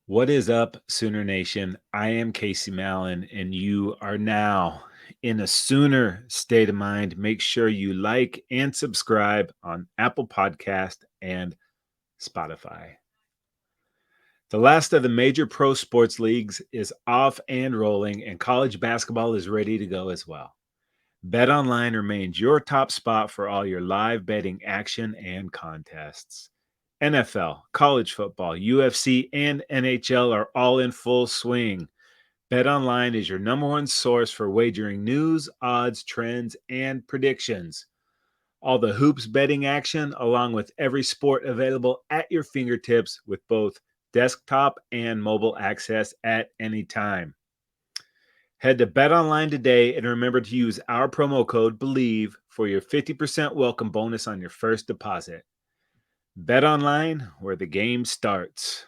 What is up, Sooner Nation? I am Casey Mallon, and you are now in a Sooner state of mind. Make sure you like and subscribe on Apple Podcast and Spotify. The last of the major pro sports leagues is off and rolling, and college basketball is ready to go as well. BetOnline remains your top spot for all your live betting action and contests. NFL, college football, UFC, and NHL are all in full swing. BetOnline is your number one source for wagering news, odds, trends, and predictions. All the hoops betting action, along with every sport available at your fingertips with both desktop and mobile access at any time. Head to BetOnline today and remember to use our promo code BELIEVE for your 50% welcome bonus on your first deposit. BetOnline, where the game starts.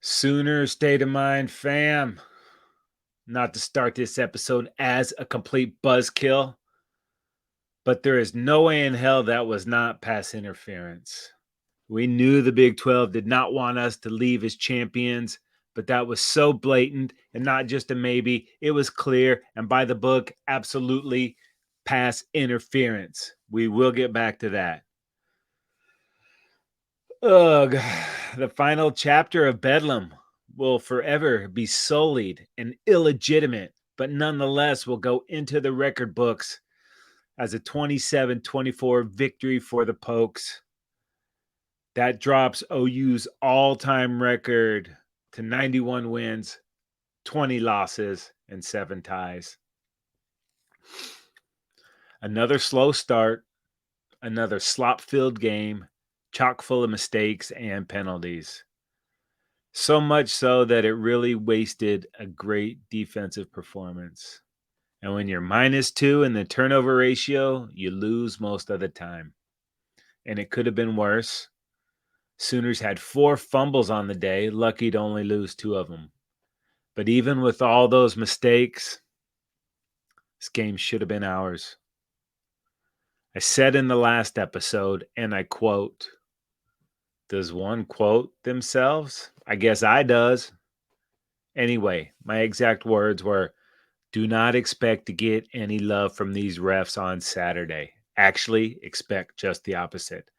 Sooner state of mind, fam. Not to start this episode as a complete buzzkill, but there is no way in hell that was not pass interference. We knew the Big 12 did not want us to leave as champions, but that was so blatant and not just a maybe. It was clear and by the book, absolutely pass interference. We will get back to that. Ugh, the final chapter of Bedlam will forever be sullied and illegitimate, but nonetheless will go into the record books as a 27-24 victory for the Pokes. That drops OU's all-time record to 91 wins, 20 losses, and 7 ties. Another slow start, another slop-filled game, chock full of mistakes and penalties. So much so that it really wasted a great defensive performance. And when you're -2 in the turnover ratio, you lose most of the time. And it could have been worse. Sooners had 4 fumbles on the day, lucky to only lose 2 of them. But even with all those mistakes, this game should have been ours. I said in the last episode, and I quote, does one quote themselves? I guess I does. Anyway, my exact words were, do not expect to get any love from these refs on Saturday. Actually, expect just the opposite.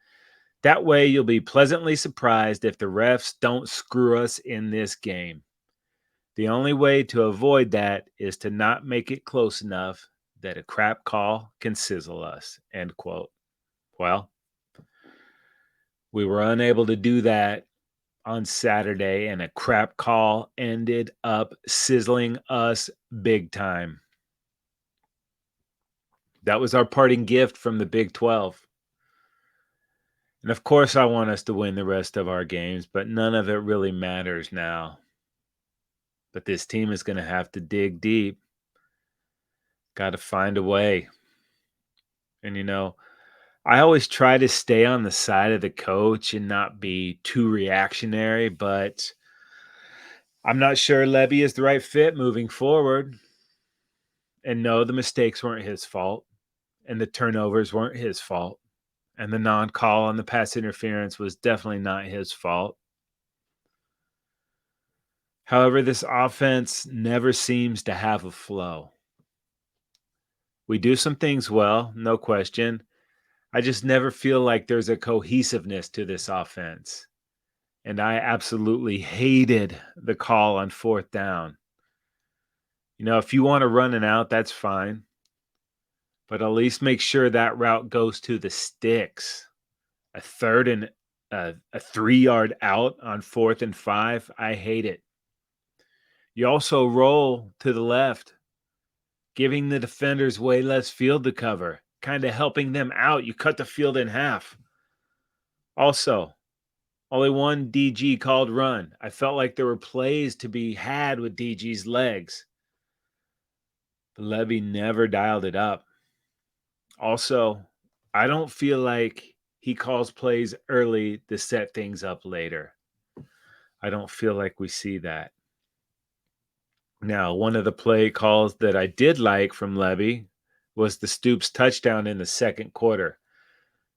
That way, you'll be pleasantly surprised if the refs don't screw us in this game. The only way to avoid that is to not make it close enough that a crap call can sizzle us, end quote. Well, we were unable to do that on Saturday, and a crap call ended up sizzling us big time. That was our parting gift from the Big 12. And of course, I want us to win the rest of our games, but none of it really matters now. But this team is going to have to dig deep. Got to find a way. And, I always try to stay on the side of the coach and not be too reactionary, but I'm not sure Levy is the right fit moving forward. And no, the mistakes weren't his fault, and the turnovers weren't his fault, and the non-call on the pass interference was definitely not his fault. However, this offense never seems to have a flow. We do some things well, no question. I just never feel like there's a cohesiveness to this offense. And I absolutely hated the call on 4th down. If you want to run an out, that's fine. But at least make sure that route goes to the sticks. A 3rd and a 3-yard out on 4th and 5, I hate it. You also roll to the left, giving the defenders way less field to cover, kind of helping them out. You cut the field in half. Also, only one DG called run. I felt like there were plays to be had with DG's legs. But Levy never dialed it up. Also, I don't feel like he calls plays early to set things up later. I don't feel like we see that. Now, one of the play calls that I did like from Levy was the Stoops touchdown in the second quarter.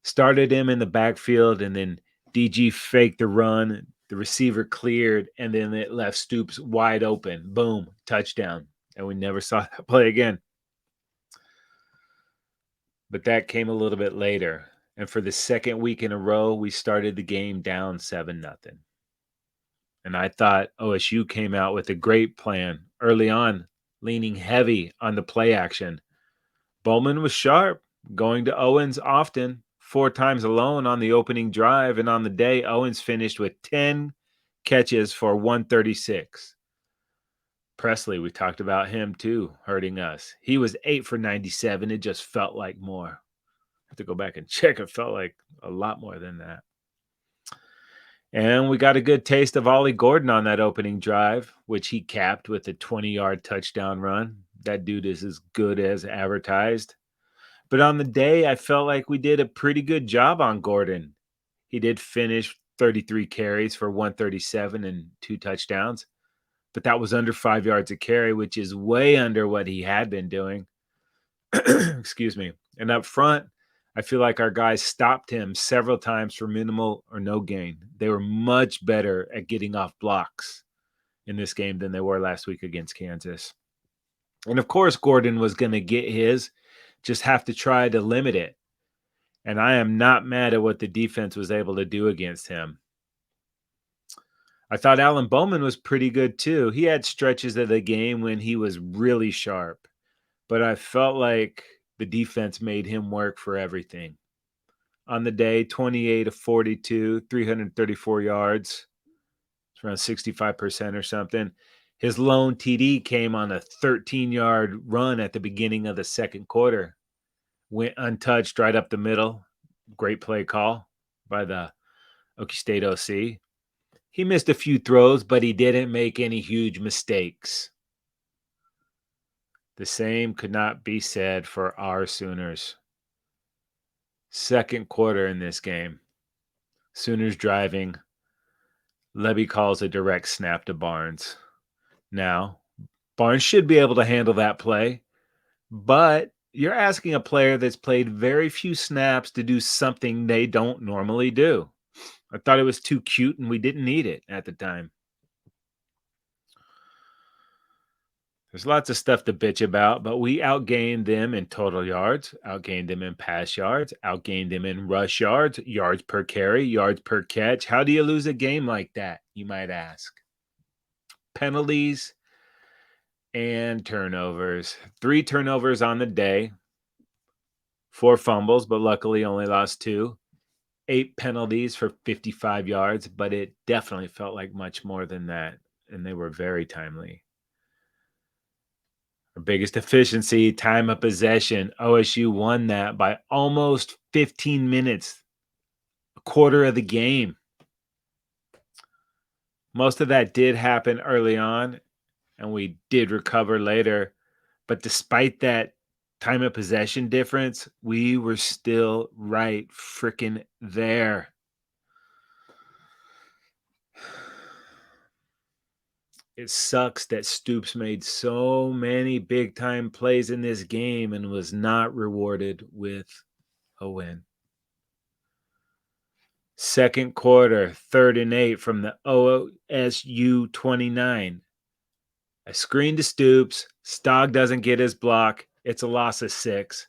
Started him in the backfield and then DG faked the run, the receiver cleared, and then it left Stoops wide open. Boom, touchdown. And we never saw that play again. But that came a little bit later. And for the second week in a row, we started the game down 7-0. And I thought OSU came out with a great plan early on, leaning heavy on the play action. Bowman was sharp, going to Owens often, 4 times alone on the opening drive. And on the day, Owens finished with 10 catches for 136. Presley, we talked about him too, hurting us. He was 8 for 97. It just felt like more. I have to go back and check. It felt like a lot more than that. And we got a good taste of Ollie Gordon on that opening drive, which he capped with a 20-yard touchdown run. That dude is as good as advertised. But on the day, I felt like we did a pretty good job on Gordon. He did finish 33 carries for 137 and 2 touchdowns. But that was under 5 yards a carry, which is way under what he had been doing. Excuse me. And up front, I feel like our guys stopped him several times for minimal or no gain. They were much better at getting off blocks in this game than they were last week against Kansas. And of course, Gordon was going to get his, just have to try to limit it. And I am not mad at what the defense was able to do against him. I thought Alan Bowman was pretty good too. He had stretches of the game when he was really sharp, but I felt like the defense made him work for everything. On the day, 28 of 42, 334 yards. It's around 65% or something. His lone TD came on a 13-yard run at the beginning of the second quarter. Went untouched right up the middle. Great play call by the Okie State OC. He missed a few throws, but he didn't make any huge mistakes. The same could not be said for our Sooners. Second quarter in this game. Sooners driving. Levy calls a direct snap to Barnes. Now, Barnes should be able to handle that play, but you're asking a player that's played very few snaps to do something they don't normally do. I thought it was too cute, and we didn't need it at the time. There's lots of stuff to bitch about, but we outgained them in total yards, outgained them in pass yards, outgained them in rush yards, yards per carry, yards per catch. How do you lose a game like that, you might ask? Penalties and turnovers. 3 turnovers on the day, 4 fumbles, but luckily only lost 2. 8 penalties for 55 yards, but it definitely felt like much more than that, and they were very timely. Our biggest efficiency, time of possession. OSU won that by almost 15 minutes, a quarter of the game. Most of that did happen early on, and we did recover later. But despite that time of possession difference, we were still right freaking there. It sucks that Stoops made so many big-time plays in this game and was not rewarded with a win. Second quarter, 3rd and 8 from the OSU 29. A screen to Stoops. Stogg doesn't get his block. It's a loss of 6.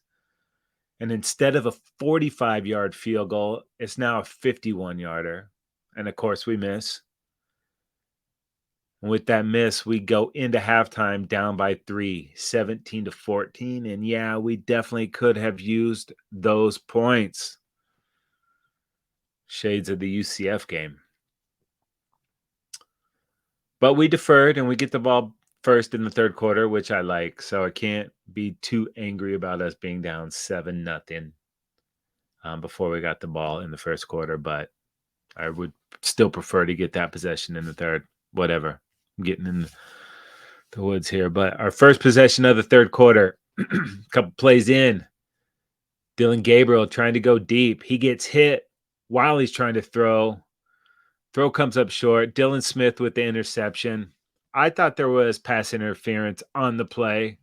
And instead of a 45-yard field goal, it's now a 51-yarder. And, of course, we miss. And with that miss, we go into halftime down by 3, 17-14. And, yeah, we definitely could have used those points. Shades of the UCF game. But we deferred, and we get the ball first in the third quarter, which I like. So I can't be too angry about us being down 7-0 before we got the ball in the first quarter. But I would still prefer to get that possession in the third. Whatever. I'm getting in the woods here. But our first possession of the third quarter, a couple plays in, Dylan Gabriel trying to go deep. He gets hit while he's trying to throw. Throw comes up short. Dylan Smith with the interception. I thought there was pass interference on the play,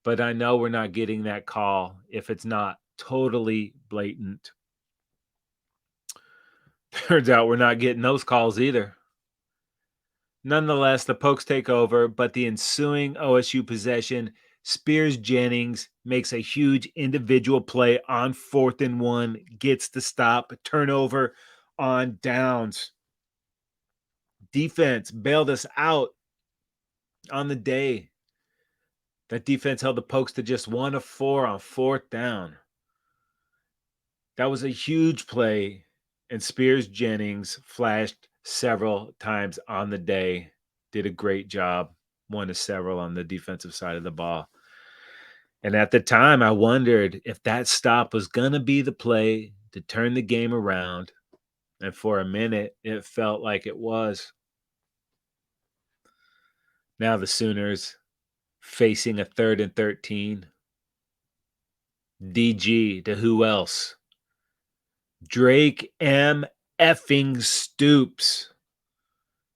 but I know we're not getting that call if it's not totally blatant. Turns out we're not getting those calls either. Nonetheless, the Pokes take over, but the ensuing OSU possession, Spears Jennings makes a huge individual play on 4th and 1, gets the stop, turnover on downs. Defense bailed us out on the day. That defense held the Pokes to just 1 of 4 on 4th down. That was a huge play, and Spears Jennings flashed several times on the day. Did a great job, 1 of several on the defensive side of the ball. And at the time, I wondered if that stop was going to be the play to turn the game around. And for a minute, it felt like it was. Now the Sooners facing a 3rd and 13. DG to who else? Drake M. effing Stoops.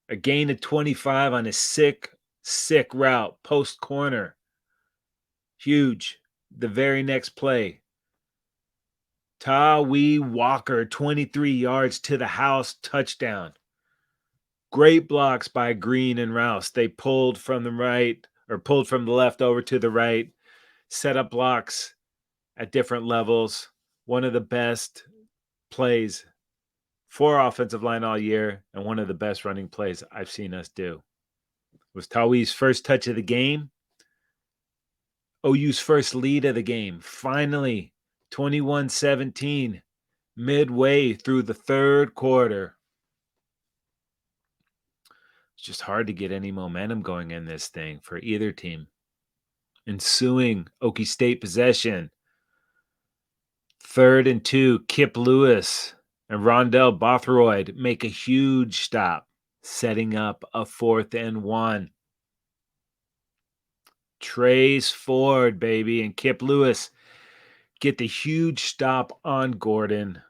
A gain of 25 on a sick route, post corner. Huge. The very next play. Tawee Walker, 23 yards to the house, touchdown. Great blocks by Green and Rouse. They pulled from the right, or pulled from the left over to the right, set up blocks at different levels. One of the best plays for offensive line all year, and one of the best running plays I've seen us do. It was Tawee's first touch of the game. OU's first lead of the game. Finally, 21-17, midway through the 3rd quarter. It's just hard to get any momentum going in this thing for either team. Ensuing Okie State possession. 3rd and 2, Kip Lewis and Rondell Bothroyd make a huge stop, setting up a 4th and 1. Trace Ford, baby, and Kip Lewis get the huge stop on Gordon.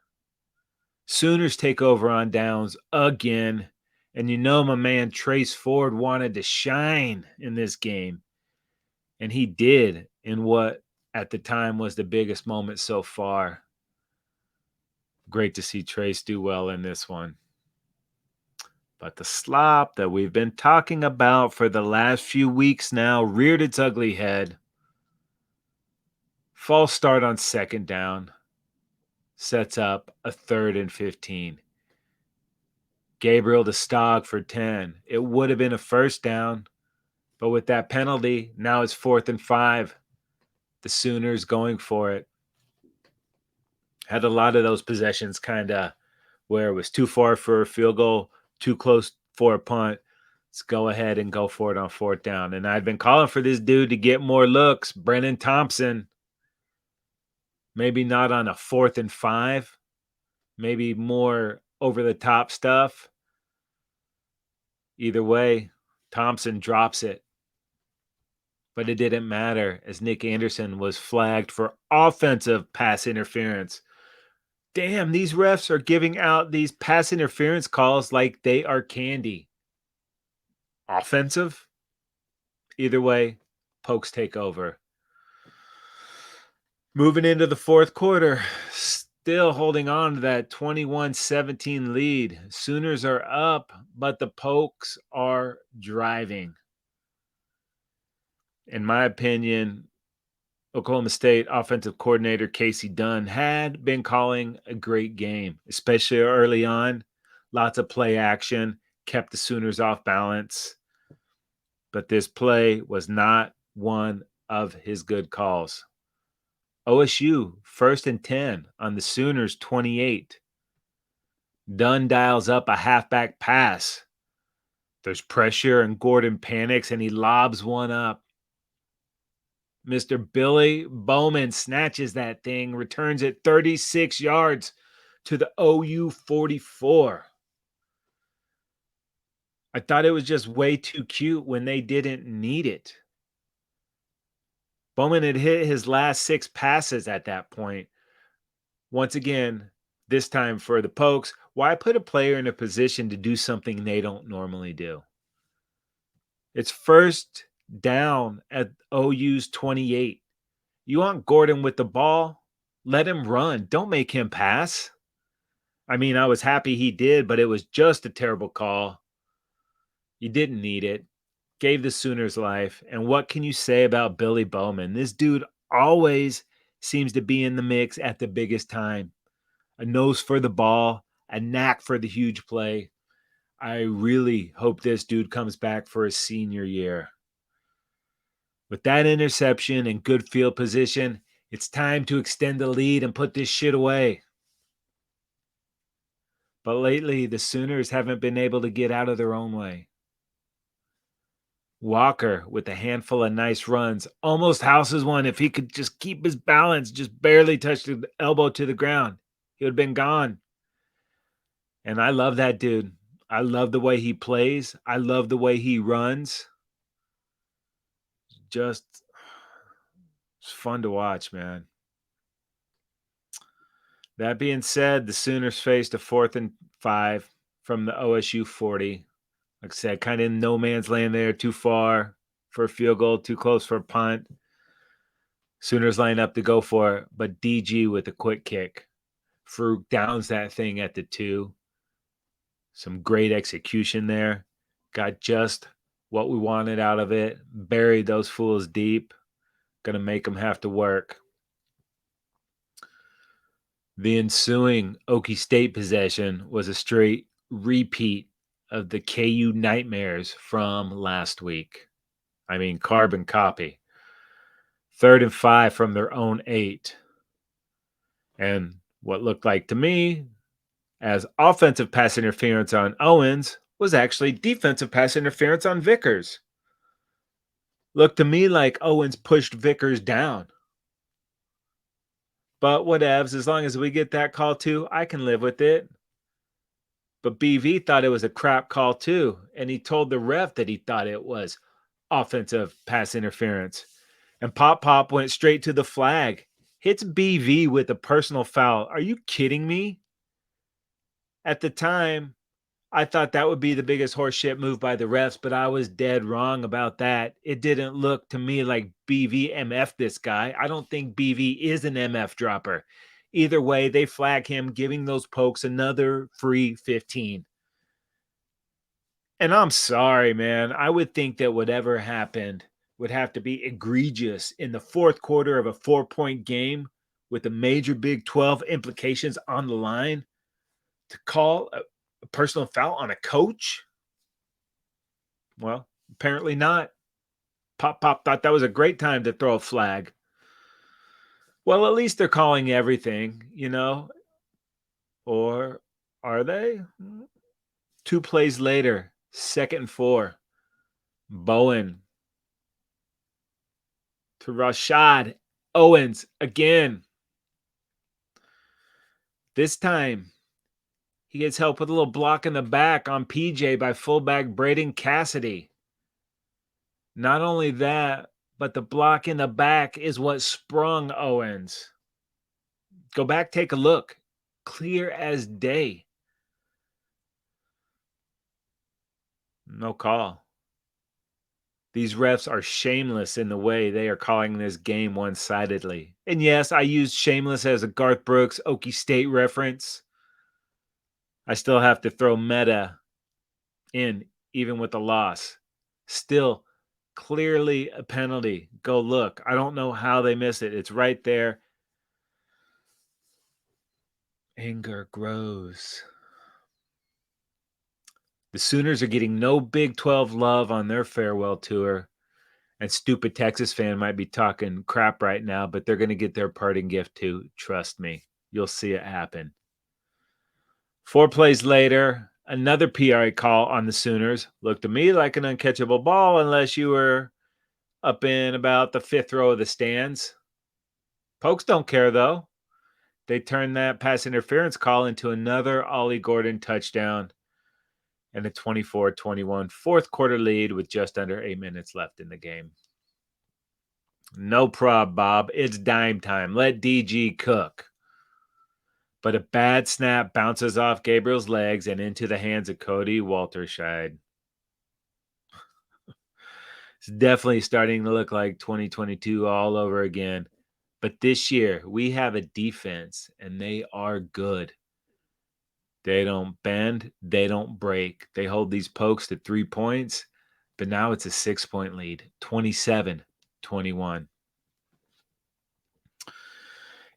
Sooners take over on downs again. And you know my man Trace Ford wanted to shine in this game. And he did in what at the time was the biggest moment so far. Great to see Trace do well in this one. But the slop that we've been talking about for the last few weeks now reared its ugly head. False start on 2nd down. Sets up a 3rd and 15. Gabriel to Stog for 10. It would have been a 1st down, but with that penalty, now it's 4th and 5. The Sooners going for it. Had a lot of those possessions kind of where it was too far for a field goal, too close for a punt. Let's go ahead and go for it on 4th down. And I'd been calling for this dude to get more looks. Brennan Thompson. Maybe not on a 4th and 5. Maybe more over-the-top stuff. Either way, Thompson drops it. But it didn't matter as Nick Anderson was flagged for offensive pass interference. Damn, these refs are giving out these pass interference calls like they are candy. Offensive? Either way, Pokes take over. Moving into the 4th quarter, still holding on to that 21-17 lead. Sooners are up, but the Pokes are driving. In my opinion, Oklahoma State offensive coordinator Casey Dunn had been calling a great game, especially early on. Lots of play action, kept the Sooners off balance. But this play was not one of his good calls. OSU, 1st and 10 on the Sooners 28. Dunn dials up a halfback pass. There's pressure and Gordon panics and he lobs one up. Mr. Billy Bowman snatches that thing, returns it 36 yards to the OU 44. I thought it was just way too cute when they didn't need it. Bowman had hit his last 6 passes at that point. Once again, this time for the Pokes, why put a player in a position to do something they don't normally do? It's 1st down at OU's 28. You want Gordon with the ball? Let him run. Don't make him pass. I mean, I was happy he did, but it was just a terrible call. You didn't need it. Gave the Sooners life. And what can you say about Billy Bowman? This dude always seems to be in the mix at the biggest time. A nose for the ball, a knack for the huge play. I really hope this dude comes back for his senior year. With that interception and good field position, it's time to extend the lead and put this shit away. But lately, the Sooners haven't been able to get out of their own way. Walker, with a handful of nice runs, almost houses one. If he could just keep his balance, just barely touch the elbow to the ground, he would have been gone. And I love that dude. I love the way he plays. I love the way he runs. Just it's fun to watch, man. That being said, the Sooners faced a 4th and 5 from the OSU 40. Like I said, kind of in no man's land there, too far for a field goal, too close for a punt. Sooners line up to go for it, but DG with a quick kick. Fruit downs that thing at the 2. Some great execution there. Got just what we wanted out of it. Buried those fools deep. Gonna make them have to work. The ensuing Okie State possession was a straight repeat of the KU nightmares from last week. I mean, carbon copy. 3rd and 5 from their own 8. And what looked like to me as offensive pass interference on Owens was actually defensive pass interference on Vickers. Looked to me like Owens pushed Vickers down. But whatevs, as long as we get that call too, I can live with it. But BV thought it was a crap call too, and he told the ref that he thought it was offensive pass interference. And Pop went straight to the flag. Hits BV with a personal foul. Are you kidding me? At the time, I thought that would be the biggest horseshit move by the refs, but I was dead wrong about that. It didn't look to me like BV MF this guy. I don't think BV is an MF dropper. Either way, they flag him, giving those pokes another free 15. And I'm sorry, man. I would think that whatever happened would have to be egregious in the 4th quarter of a 4-point game with the major Big 12 implications on the line to call a personal foul on a coach? Well, apparently not. Pop thought that was a great time to throw a flag. Well, at least they're calling everything, you know? Or are they? 2 plays later, 2nd and 4. Bowen to Rashad Owens again. This time, he gets help with a little block in the back on PJ by fullback Braden Cassidy. Not only that, but the block in the back is what sprung Owens. Go back, take a look. Clear as day. No call. These refs are shameless in the way they are calling this game one-sidedly. And yes, I used shameless as a Garth Brooks Okie State reference. I still have to throw meta in, even with the loss. Still, clearly a penalty. Go look. I don't know how they miss it. It's right there. Anger grows. The Sooners are getting no Big 12 love on their farewell tour. And stupid Texas fan might be talking crap right now, but they're going to get their parting gift too. Trust me. You'll see it happen. 4 plays later, another PRA call on the Sooners. Looked to me like an uncatchable ball unless you were up in about the 5th row of the stands. Pokes don't care, though. They turned that pass interference call into another Ollie Gordon touchdown and a 24-21 4th quarter lead with just under 8 minutes left in the game. No prob, Bob. It's dime time. Let DG cook. But a bad snap bounces off Gabriel's legs and into the hands of Cody Walterscheid. It's definitely starting to look like 2022 all over again. But this year, we have a defense, and they are good. They don't bend. They don't break. They hold these pokes to 3 points, but now it's a 6-point lead, 27-21.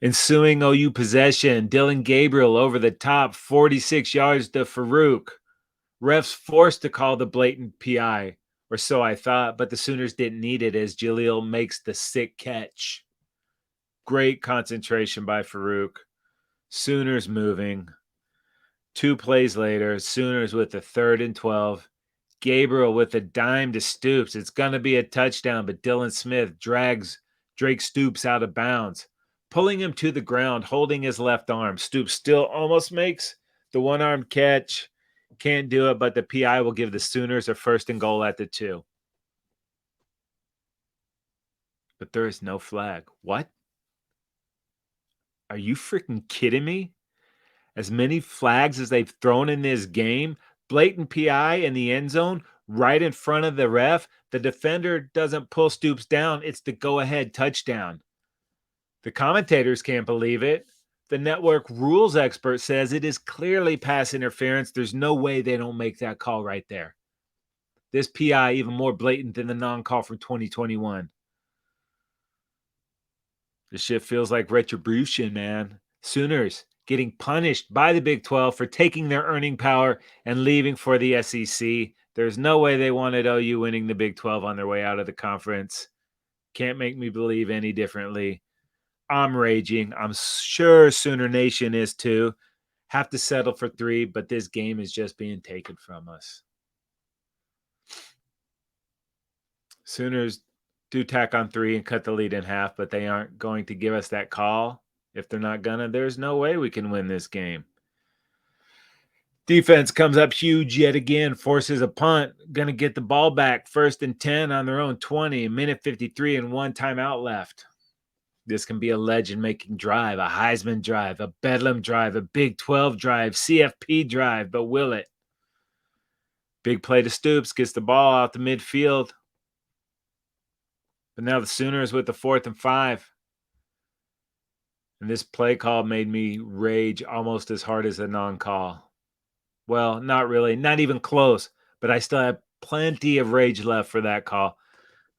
Ensuing OU possession, Dylan Gabriel over the top, 46 yards to Farouk. Refs forced to call the blatant PI, or so I thought, but the Sooners didn't need it as Jaleel makes the sick catch. Great concentration by Farouk. Sooners moving. 2 plays later, Sooners with the 3rd and 12. Gabriel with a dime to Stoops. It's going to be a touchdown, but Dylan Smith drags Drake Stoops out of bounds, pulling him to the ground, holding his left arm. Stoops still almost makes the one-arm catch. Can't do it, but the PI will give the Sooners a 1st and goal at the 2. But there is no flag. What? Are you freaking kidding me? As many flags as they've thrown in this game, blatant PI in the end zone, right in front of the ref. The defender doesn't pull Stoops down. It's the go-ahead touchdown. The commentators can't believe it. The network rules expert says it is clearly pass interference. There's no way they don't make that call right there. This PI even more blatant than the non-call from 2021. This shit feels like retribution, man. Sooners getting punished by the Big 12 for taking their earning power and leaving for the SEC. There's no way they wanted OU winning the Big 12 on their way out of the conference. Can't make me believe any differently. I'm raging. I'm sure Sooner Nation is too. Have to settle for 3, but this game is just being taken from us. Sooners do tack on 3 and cut the lead in half, but they aren't going to give us that call. If they're not gonna, there's no way we can win this game. Defense comes up huge yet again, forces a punt, gonna get the ball back, 1st and 10 on their own 20, minute 53 and 1 timeout left. This can be a legend-making drive, a Heisman drive, a Bedlam drive, a Big 12 drive, CFP drive, but will it? Big play to Stoops, gets the ball out the midfield. But now the Sooners with the 4th and 5. And this play call made me rage almost as hard as a non-call. Well, not really, not even close, but I still have plenty of rage left for that call.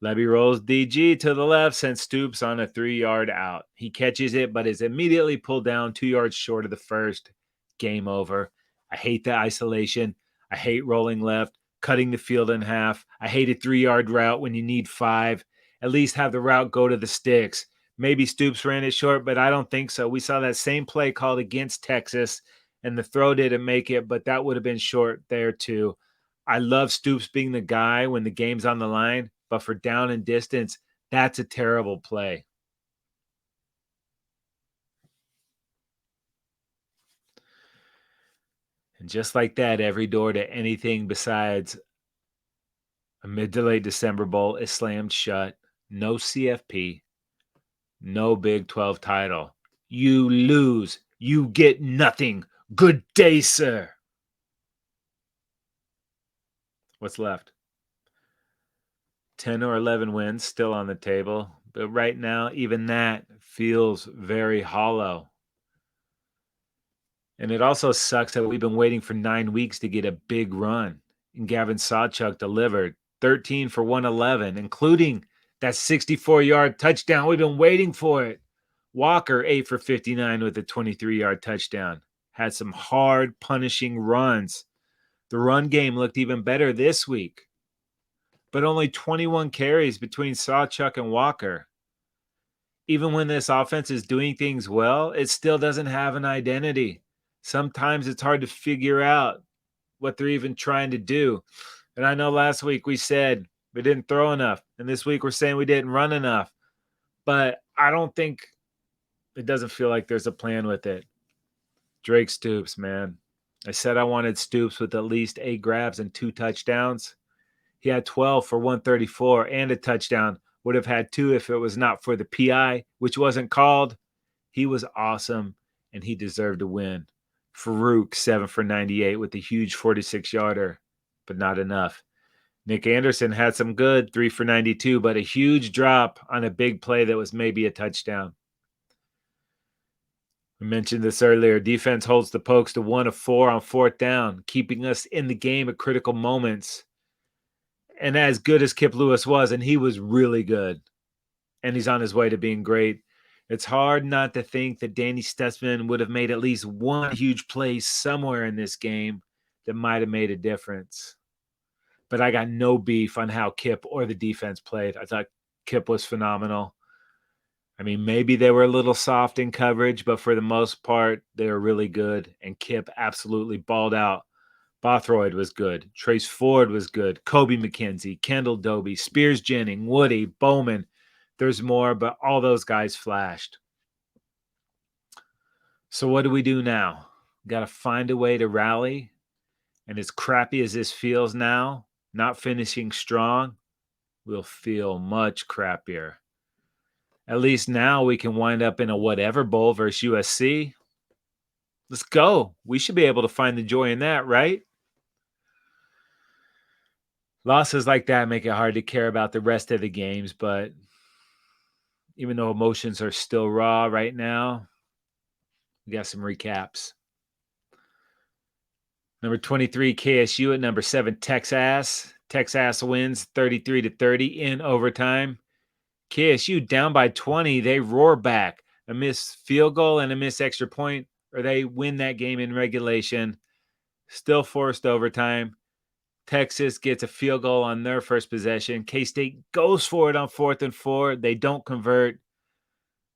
Levy rolls DG to the left, sends Stoops on a 3-yard out. He catches it, but is immediately pulled down 2 yards short of the first. Game over. I hate the isolation. I hate rolling left, cutting the field in half. I hate a 3-yard route when you need 5. At least have the route go to the sticks. Maybe Stoops ran it short, but I don't think so. We saw that same play called against Texas, and the throw didn't make it, but that would have been short there too. I love Stoops being the guy when the game's on the line, but for down and distance, that's a terrible play. And just like that, every door to anything besides a mid to late December bowl is slammed shut. No CFP, no Big 12 title. You lose. You get nothing. Good day, sir. What's left? 10 or 11 wins still on the table. But right now, even that feels very hollow. And it also sucks that we've been waiting for 9 weeks to get a big run. And Gavin Sawchuk delivered 13 for 111, including that 64-yard touchdown. We've been waiting for it. Walker, 8 for 59 with a 23-yard touchdown. Had some hard, punishing runs. The run game looked even better this week. But only 21 carries between Sawchuk and Walker. Even when this offense is doing things well, it still doesn't have an identity. Sometimes it's hard to figure out what they're even trying to do. And I know last week we said we didn't throw enough, and this week we're saying we didn't run enough. But I don't think it doesn't feel like there's a plan with it. Drake Stoops, man. I said I wanted Stoops with at least 8 grabs and 2 touchdowns. He had 12 for 134 and a touchdown. Would have had 2 if it was not for the PI, which wasn't called. He was awesome, and he deserved to win. Farouk, 7 for 98 with a huge 46-yarder, but not enough. Nick Anderson had some good, 3 for 92, but a huge drop on a big play that was maybe a touchdown. We mentioned this earlier. Defense holds the Pokes to 1 of 4 on 4th down, keeping us in the game at critical moments. And as good as Kip Lewis was, and he was really good, and he's on his way to being great, it's hard not to think that Danny Stutzman would have made at least one huge play somewhere in this game that might have made a difference. But I got no beef on how Kip or the defense played. I thought Kip was phenomenal. I mean, maybe they were a little soft in coverage, but for the most part, they were really good. And Kip absolutely balled out. Bothroyd was good. Trace Ford was good. Kobe McKenzie, Kendall Doby, Spears Jennings, Woody, Bowman. There's more, but all those guys flashed. So what do we do now? Got to find a way to rally. And as crappy as this feels now, not finishing strong, we'll feel much crappier. At least now we can wind up in a whatever bowl versus USC. Let's go. We should be able to find the joy in that, right? Losses like that make it hard to care about the rest of the games, but even though emotions are still raw right now, we got some recaps. Number 23, KSU at number 7, Texas. Texas wins 33-30 in overtime. KSU down by 20. They roar back. A missed field goal and a missed extra point, or they win that game in regulation. Still forced overtime. Texas gets a field goal on their first possession. K-State goes for it on 4th and 4. They don't convert.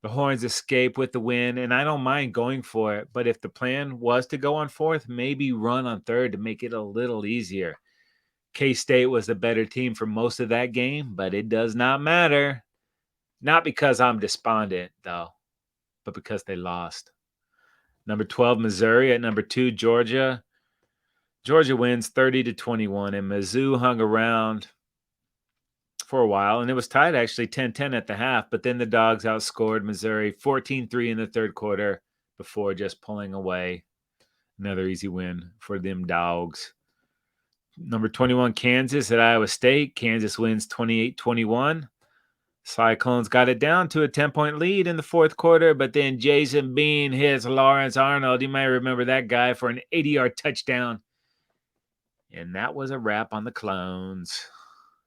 The Horns escape with the win, and I don't mind going for it. But if the plan was to go on 4th, maybe run on 3rd to make it a little easier. K-State was the better team for most of that game, but it does not matter. Not because I'm despondent, though, but because they lost. Number 12, Missouri at number 2, Georgia. Georgia wins 30-21, and Mizzou hung around for a while, and it was tied actually 10-10 at the half, but then the Dogs outscored Missouri 14-3 in the third quarter before just pulling away. Another easy win for them Dogs. Number 21, Kansas at Iowa State. Kansas wins 28-21. Cyclones got it down to a 10-point lead in the fourth quarter, but then Jason Bean hits Lawrence Arnold. You might remember that guy for an 80-yard touchdown. And that was a wrap on the Clones.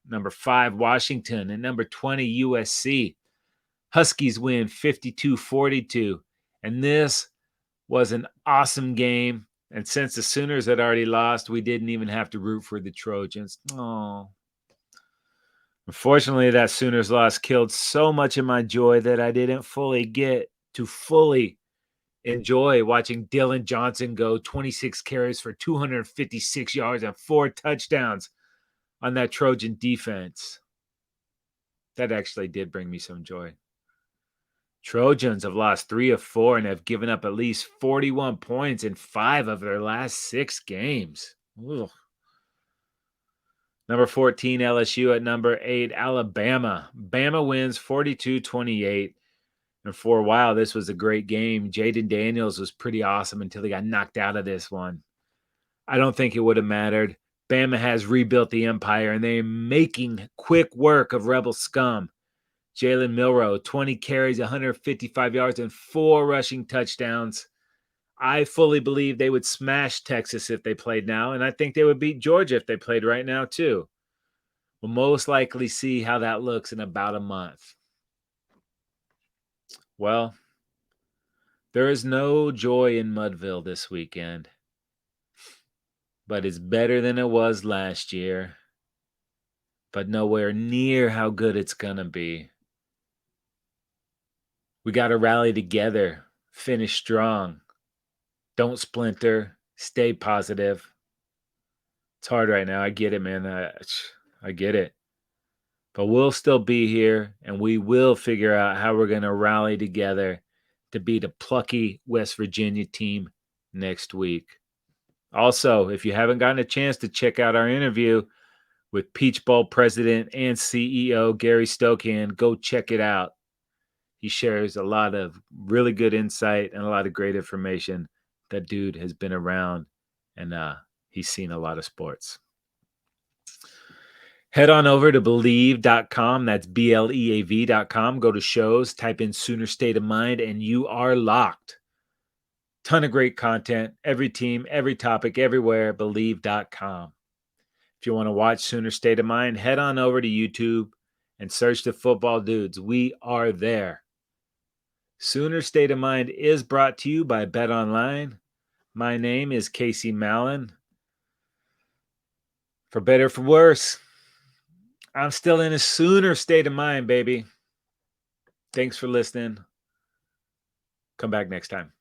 Number 5, Washington, and number 20, USC. Huskies win 52-42. And this was an awesome game. And since the Sooners had already lost, we didn't even have to root for the Trojans. Oh. Unfortunately, that Sooners loss killed so much of my joy that I didn't fully get to fully enjoy watching Dylan Johnson go 26 carries for 256 yards and 4 touchdowns on that Trojan defense. That actually did bring me some joy. Trojans have lost 3 of 4 and have given up at least 41 points in 5 of their last 6 games. Ugh. Number 14, LSU at number 8, Alabama. Bama wins 42-28. And for a while, this was a great game. Jaden Daniels was pretty awesome until he got knocked out of this one. I don't think it would have mattered. Bama has rebuilt the empire, and they're making quick work of Rebel scum. Jalen Milroe, 20 carries, 155 yards, and 4 rushing touchdowns. I fully believe they would smash Texas if they played now, and I think they would beat Georgia if they played right now too. We'll most likely see how that looks in about a month. Well, there is no joy in Mudville this weekend, but it's better than it was last year, but nowhere near how good it's going to be. We got to rally together, finish strong. Don't splinter, stay positive. It's hard right now. I get it, man. I get it. But we'll still be here, and we will figure out how we're going to rally together to beat a plucky West Virginia team next week. Also, if you haven't gotten a chance to check out our interview with Peach Bowl President and CEO Gary Stokan, go check it out. He shares a lot of really good insight and a lot of great information. That dude has been around, and he's seen a lot of sports. Head on over to Believe.com. That's BLEAV.com. Go to shows, type in Sooner State of Mind, and you are locked. Ton of great content. Every team, every topic, everywhere. Believe.com. If you want to watch Sooner State of Mind, head on over to YouTube and search the Football Dudes. We are there. Sooner State of Mind is brought to you by Bet Online. My name is Casey Mallon. For better or for worse, I'm still in a Sooner state of mind, baby. Thanks for listening. Come back next time.